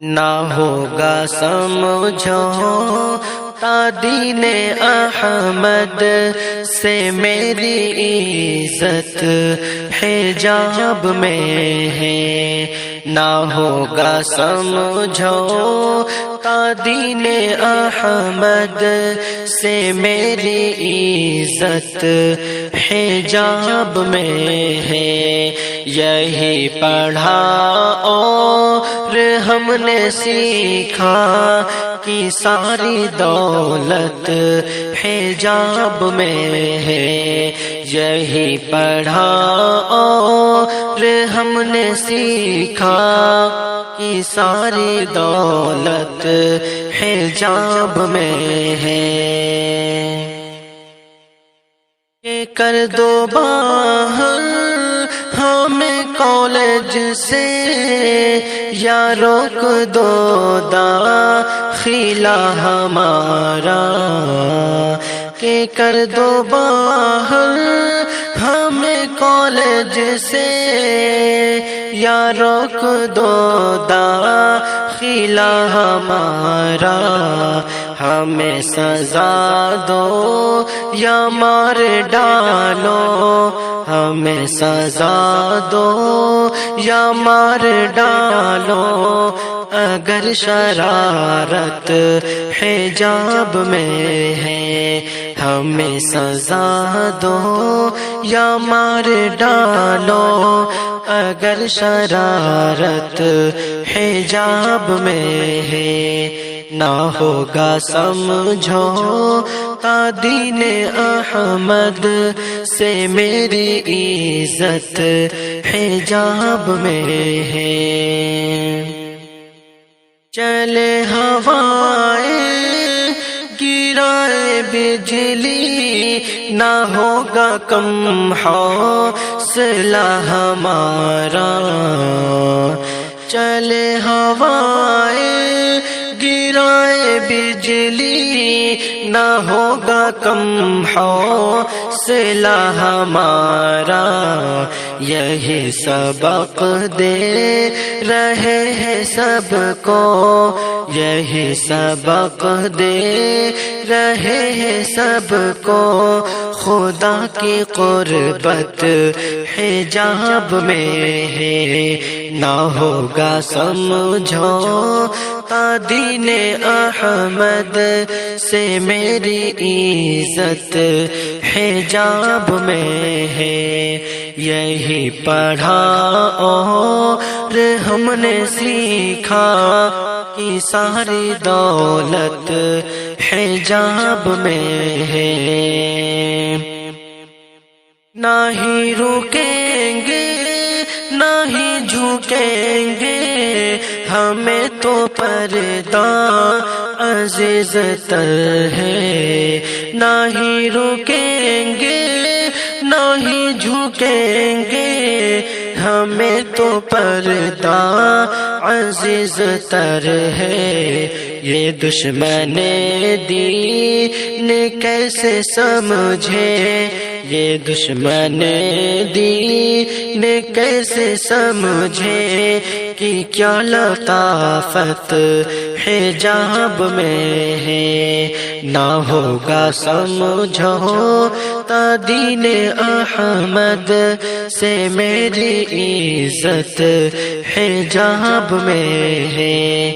نہ ہوگا سمجھو دین احمد سے میری عزت حجاب میں ہے، نہ ہوگا سمجھو دین احمد سے میری عزت حجاب میں ہے۔ یہی پڑھا اور ہم نے سیکھا کہ ساری دولت حجاب میں ہے، یہی پڑھا اور ہم نے سیکھا کہ ساری دولت حجاب میں ہے۔ کہ کر دو باہر ہمیں کالج سے یا روک دو داخلہ ہمارا، کہ کر دو باہر ہمیں کالج سے یا روک دو داخلہ ہمارا، ہمیں سزا دو یا مار ڈالو، ہمیں سزا دو یا مار ڈالو، اگر شرارت حجاب میں ہے، ہمیں سزا دو یا مار ڈالو، اگر شرارت حجاب میں ہے۔ نہ ہوگا سمجھو دین احمد سے میری عزت حجاب میں ہے۔ چلے ہوائیں گرائے بجلی، نہ ہوگا کم حوصلہ ہمارا، چلے ہوائیں گرائے بجلی، نہ ہوگا کم حوصلہ ہمارا، یہی سبق دے رہے ہیں سب کو، یہی سبق دے رہے ہیں سب کو، خدا کی قربت حجاب میں ہے۔ نہ ہوگا سمجھو دین احمد سے میری عزت حجاب میں ہے، یہی پڑھا اور ہم نے سیکھا کہ ساری دولت حجاب میں ہے۔ نہ ہی رکیں گے نہ ہی جھکیں گے، ہمیں تو پردہ عزیز تر ہے، نہ ہی رکیں گے نہ ہی جھکیں گے، ہمیں تو پردہ عزیز تر ہے۔ یہ دشمن دین کیسے سمجھے، یہ دشمن دین کیسے سمجھے کہ کیا لطافت حجاب میں ہے۔ نہ ہوگا سمجھو دین احمد سے میری عزت حجاب میں ہے۔